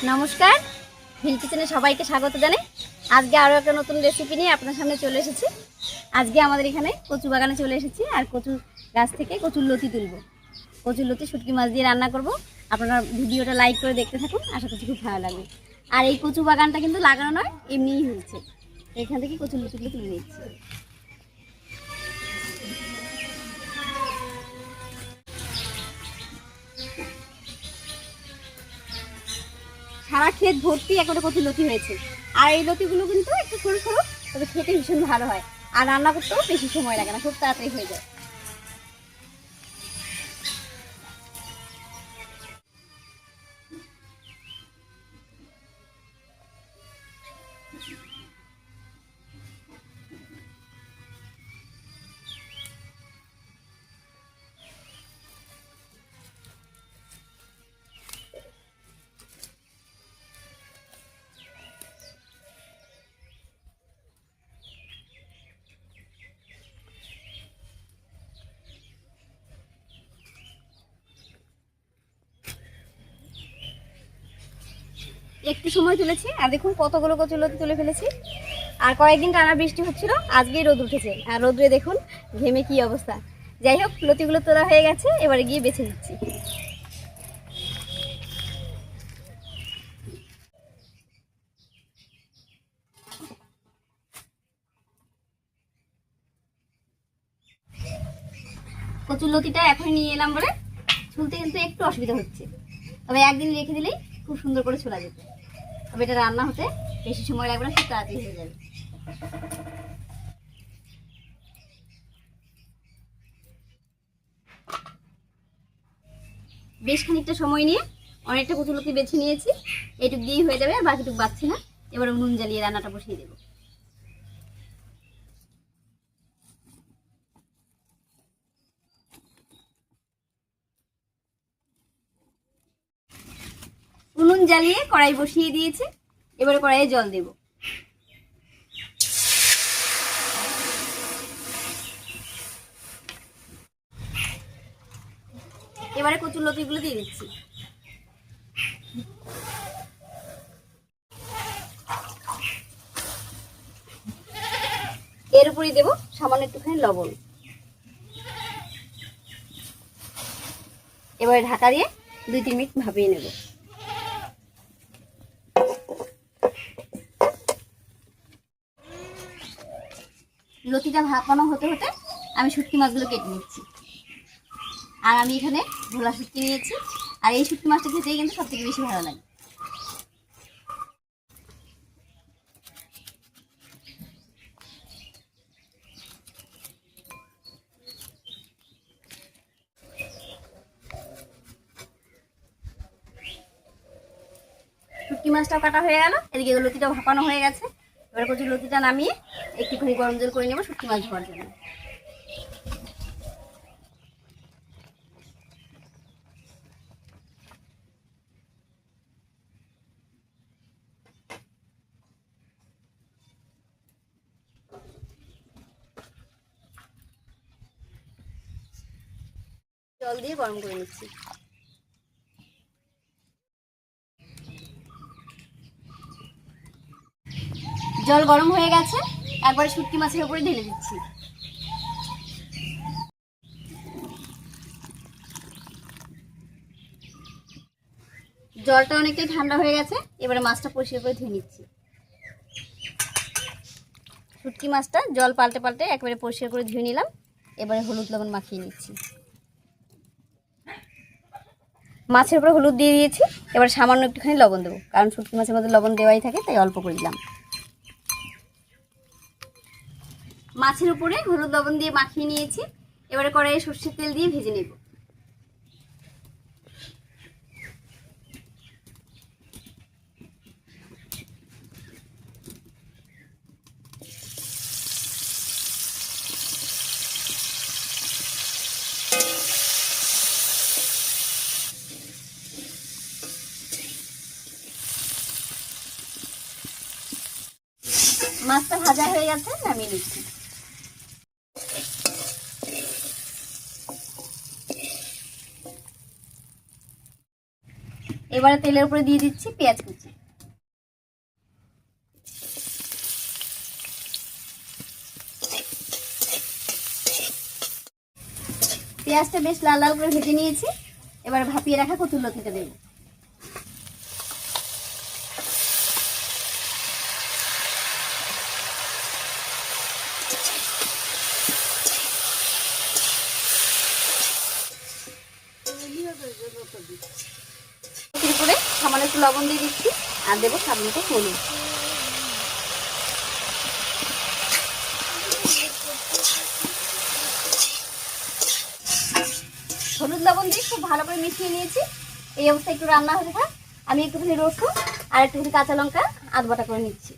নমস্কার, হিল কিচেনে সবাইকে স্বাগত জানাই। আজকে আরও একটা নতুন রেসিপি নিয়ে আপনার সামনে চলে এসেছি। আজকে আমাদের এখানে কচু বাগানে চলে এসেছি আর কচু গাছ থেকে কচুর লতি তুলব। কচুর লতি শুটকি মাছ দিয়ে রান্না করব। আপনারা ভিডিওটা লাইক করে দেখতে থাকুন, আশা করছি খুব ভালো লাগবে। আর এই কচু বাগানটা কিন্তু লাগানো নয়, এমনিই হয়েছে। এখান থেকে কচুর লতিগুলো তুলে নিচ্ছি। সারা ক্ষেত ভর্তি একটা কচুর লতি হয়েছে। আর এই লতিগুলো কিন্তু একটু সরু সরু, তবে খেতে ভীষণ ভালো হয়। আর রান্না করতেও বেশি সময় লাগে না, খুব তাড়াতাড়ি হয়ে যায়। একটু সময় তুলেছি আর দেখুন কতগুলো কচুলতি তুলে ফেলেছি। আর কয়েকদিন টানা বৃষ্টি হচ্ছিল, আজকেই রোদ উঠেছে। আর রোদ্রে দেখুন ঘেমে কি অবস্থা। যাই হোক, লতিগুলো তোলা হয়ে গেছে, এবারে গিয়ে বেছে দিচ্ছি। কচুর লতিটা এখন নিয়ে এলাম বলে ছুলতে কিন্তু একটু অসুবিধা হচ্ছে, তবে একদিন রেখে দিলেই খুব সুন্দর করে ছোলা যেত। তবে এটা রান্না হতে বেশি সময় লাগবে না, খুব তাড়াতাড়ি হয়ে যাবে। বেশ খানিকটা সময় নিয়ে অনেকটা কচুলতি বেছে নিয়েছি। এইটুক দিয়েই হয়ে যাবে, আর বাকিটুক বাচ্ছি না। এবার উনুন জ্বালিয়ে রান্নাটা বসিয়ে দেবো। উনুন জ্বালিয়ে কড়াই বসিয়ে দিয়েছি, এবারে কড়াইয়ে জল দেব। এবারে কচুর লতিগুলো দিয়ে দিচ্ছি। এর উপরই দেবো সামান্য একটুখানি লবণ। এবারে ঢাকা দিয়ে 2-3 মিনিট ভাপিয়ে নেব। লতিটা ভাপানো হতে হতে আমি শুটকি মাছগুলো কেটে নিচ্ছি। আর আমি এখানে ভোলা শুটকি নিয়েছি, আর এই শুটকি মাছটা খেতেই কিন্তু সব থেকে বেশি ভালো লাগে। শুটকি মাছটাও কাটা হয়ে গেল, এদিকে লতিটাও ভাপানো হয়ে গেছে। এবার কচুর লতিটা নামিয়ে একটুখানি গরম জল করে নেবো শুটকি মাছ ধোয়ার জন্য। জল দিয়ে গরম করে নিচ্ছি। জল গরম হয়ে গেছে, একবারে শুটকি মাছের উপরে ঢেলে দিচ্ছি। জলটা অনেকটাই ঠান্ডা হয়ে গেছে, এবারে মাছটা পরিষ্কার করে ধুয়ে নিচ্ছি। শুটকি মাছটা জল পাল্টে পাল্টে একেবারে পরিষ্কার করে ধুয়ে নিলাম। এবারে হলুদ লবণ মাখিয়ে নিচ্ছি। মাছের উপরে হলুদ দিয়ে দিয়েছি, এবার সামান্য একটুখানি লবণ দেবো, কারণ শুটকি মাছের মধ্যে লবণ দেওয়াই থাকে, তাই অল্প করে দিলাম। মাছের উপরে হলুদ লবণ দিয়ে মাখিয়ে নিয়েছি, এবারে কড়াইয়ে সর্ষের তেল দিয়ে ভেজে নেব। মাছটা ভাজা হয়ে গেছে, নামিয়ে নিচ্ছি। এবারে তেলের উপরে দিয়ে দিচ্ছি পেঁয়াজ কুচি। পেঁয়াজটা বেশ লাল লাল করে ভেজে নিয়েছি। এবার ভাপিয়ে রাখা কচুরলতিটা দেব। করে সামান্য একটু লবণ দিয়ে দিচ্ছি আর দেবো স্বাদ মতো হলুদ। হলুদ লবণ দিয়ে খুব ভালো করে মিশিয়ে নিয়েছি। এই অবস্থায় একটু রান্না হতে থাক, আমি একটুখানি রসুন আর একটুখানি কাঁচা লঙ্কা আধ বাটা করে নিচ্ছি।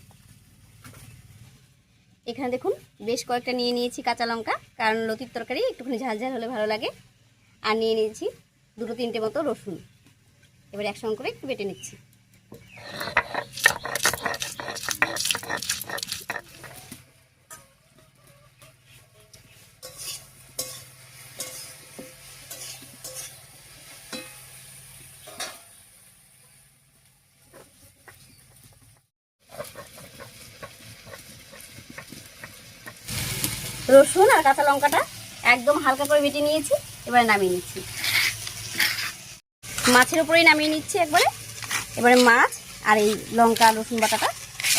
এখানে দেখুন বেশ কয়েকটা নিয়ে নিয়েছি কাঁচা লঙ্কা, কারণ লতির তরকারি একটুখানি ঝাল ঝাল হলে ভালো লাগে। আর নিয়ে নিয়েছি 2-3টে মতো রসুন। এবার একসঙ্গে করে একটু বেটে নিচ্ছি। রসুন আর কাঁচা লঙ্কাটা একদম হালকা করে বেটে নিয়েছি। এবারে নামিয়ে নিচ্ছি। মাছের উপরেই নামিয়ে নিচ্ছি একবারে। এবারে মাছ আর এই লঙ্কা রসুন বাটাটা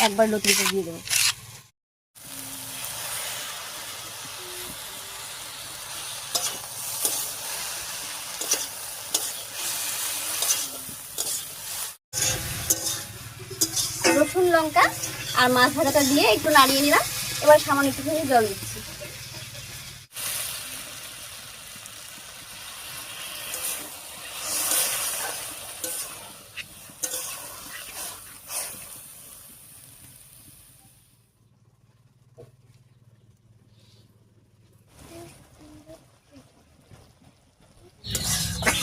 একবার লতির উপর দিয়ে দেবো। রসুন লঙ্কা আর মাছ ভাজাটা দিয়ে একটু নাড়িয়ে নিলাম। এবার সামান্য একটুখানি জল দিচ্ছি।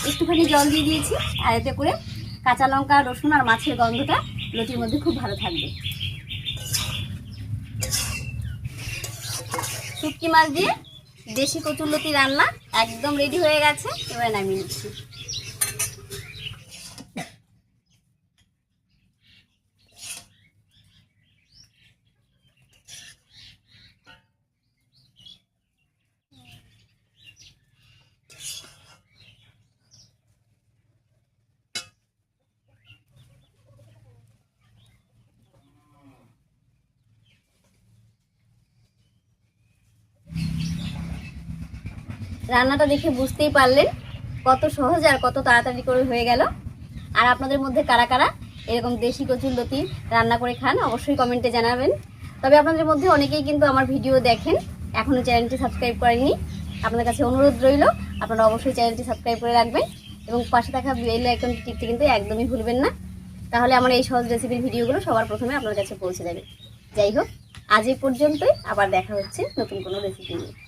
একটুখানি জল দিয়ে দিয়েছি, আর এতে করে কাঁচা লঙ্কা রসুন আর মাছের গন্ধটা লতির মধ্যে খুব ভালো থাকবে। শুটকি মাছ দিয়ে দেশি কচুরলতি রান্না একদম রেডি হয়ে গেছে। এবার নামিয়ে নিচ্ছি। রান্নাটা দেখে বুঝতেই পারলেন কত সহজ আর কত তাড়াতাড়ি করে হয়ে গেল। আর আপনাদের মধ্যে কারা কারা এরকম দেশি কচুরলতি রান্না করে খান অবশ্যই কমেন্টে জানাবেন। তবে আপনাদের মধ্যে অনেকেই কিন্তু আমার ভিডিও দেখেন, এখনও চ্যানেলটি সাবস্ক্রাইব করেননি। আপনাদের কাছে অনুরোধ রইল আপনারা অবশ্যই চ্যানেলটি সাবস্ক্রাইব করে রাখবেন এবং পাশে থাকা বেল আইকনটি টিপতে কিন্তু একদমই ভুলবেন না। তাহলে আমার এই সহজ রেসিপির ভিডিওগুলো সবার প্রথমে আপনার কাছে পৌঁছে যাবে। যাই হোক, আজ এই পর্যন্তই। আবার দেখা হচ্ছে নতুন কোনো রেসিপি নিয়ে।